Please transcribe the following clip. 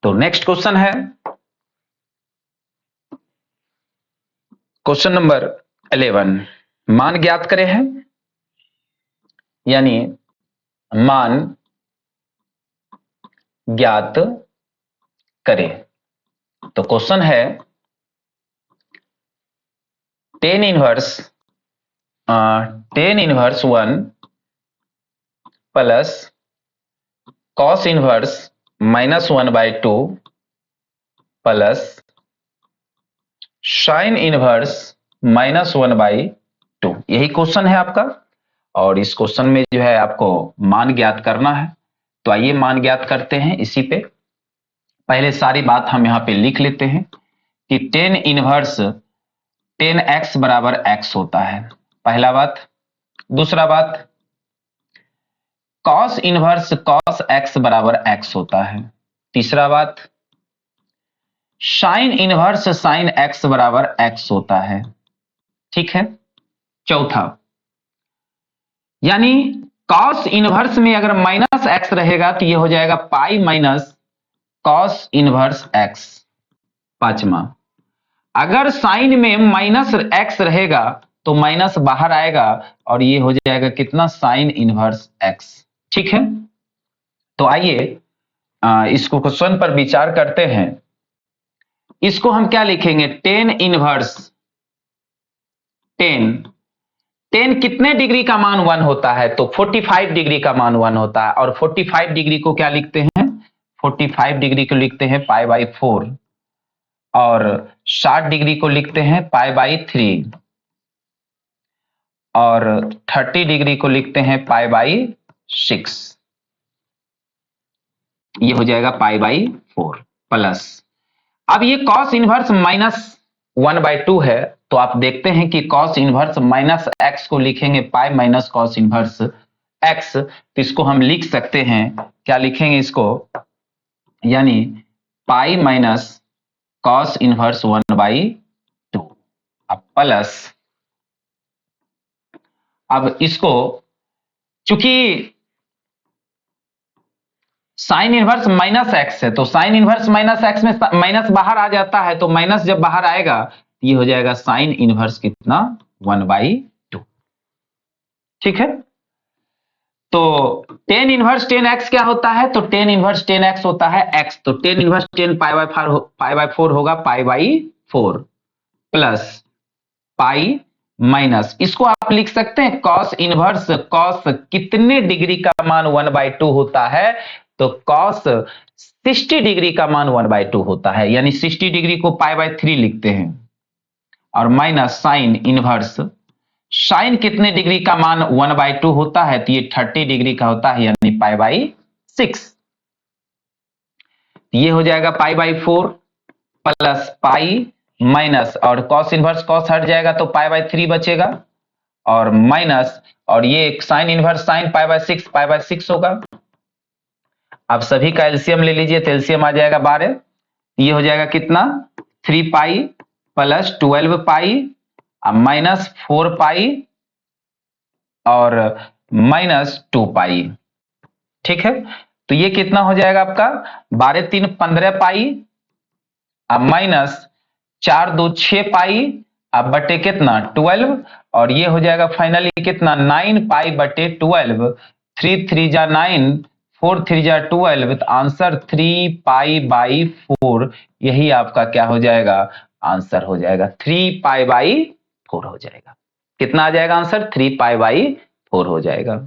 तो next question है question number 11। मान ज्ञात करें है, यानी मान ज्ञात करें। तो क्वेश्चन है tan inverse 1 plus cos inverse -1/2 plus sin inverse -1/2, यही क्वेश्चन है आपका। और इस क्वेश्चन में जो है आपको मान ज्ञात करना है। तो आइए मान ज्ञात करते हैं। इसी पे पहले सारी बात हम यहां पे लिख लेते हैं कि tan इनवर्स tan x बराबर x होता है, पहला बात। दूसरा बात, cos इनवर्स cos x बराबर x होता है। तीसरा बात, sin इनवर्स sin x बराबर x होता है, ठीक है। चौथा, यानी cos इनवर्स में अगर माइनस x रहेगा तो ये हो जाएगा pi minus cos inverse x। पांचवा, अगर साइन में माइनस x रहेगा तो माइनस बाहर आएगा और ये हो जाएगा कितना, साइन इनवर्स x, ठीक है। तो आइए इसको क्वेश्चन पर विचार करते हैं। इसको हम क्या लिखेंगे, tan इनवर्स tan कितने डिग्री का मान 1 होता है, तो 45 डिग्री का मान 1 होता है। और 45 डिग्री को क्या लिखते हैं, 45 डिग्री को लिखते हैं π/4 और 60 डिग्री को लिखते हैं π/3 और 30 डिग्री को लिखते हैं π/6। ये हो जाएगा π/4 प्लस, अब ये cos इनवर्स -1/2 है, तो आप देखते हैं कि cos इनवर्स माइनस x को लिखेंगे pi minus cos inverse x। तो इसको हम लिख सकते हैं, क्या लिखेंगे इसको, यानी पाई माइनस cos इनवर्स 1/2। अब प्लस, अब इसको चूंकि साइन इनवर्स माइनस एक्स है तो साइन इनवर्स माइनस एक्स में माइनस बाहर आ जाता है, तो माइनस जब बाहर आएगा ये हो जाएगा साइन इनवर्स कितना, 1/2, ठीक है। तो tan इनवर्स tan x क्या होता है, तो tan इनवर्स tan x होता है x, तो tan इनवर्स tan π/4 होगा π/4 प्लस पाई माइनस, इसको आप लिख सकते हैं cos इनवर्स cos कितने डिग्री का मान 1/2 होता है, तो cos 60 डिग्री का मान 1/2 होता है, यानी 60 डिग्री को π/3 लिखते हैं। और माइनस साइन इनवर्स, साइन कितने डिग्री का मान 1/2 होता है, तो ये 30 डिग्री का होता है, यानी π/6। ये हो जाएगा π/4 प्लस पाई माइनस, और cos इनवर्स cos हट जाएगा तो π/3 बचेगा और माइनस, और ये साइन इनवर्स साइन π/6 होगा। अब सभी का एलसीएम ले लीजिए, तो एलसीएम आ जाएगा 12। ये हो जाएगा कितना, 3 पाई प्लस 12 पाई माइनस 4 पाई और माइनस 2 पाई, ठीक है। तो ये कितना हो जाएगा आपका, 12 3 15 पाई अब माइनस 4 2 6 पाई अब बटे कितना 12, और ये हो जाएगा फाइनली कितना 9 पाई बटे 12। 3 3 जा 9, 4 3 जा 12, तो आंसर 3 π/4, यही आपका क्या हो जाएगा, आंसर हो जाएगा 3 π/4 हो जाएगा। कितना आ जाएगा आंसर, 3 π/4 हो जाएगा।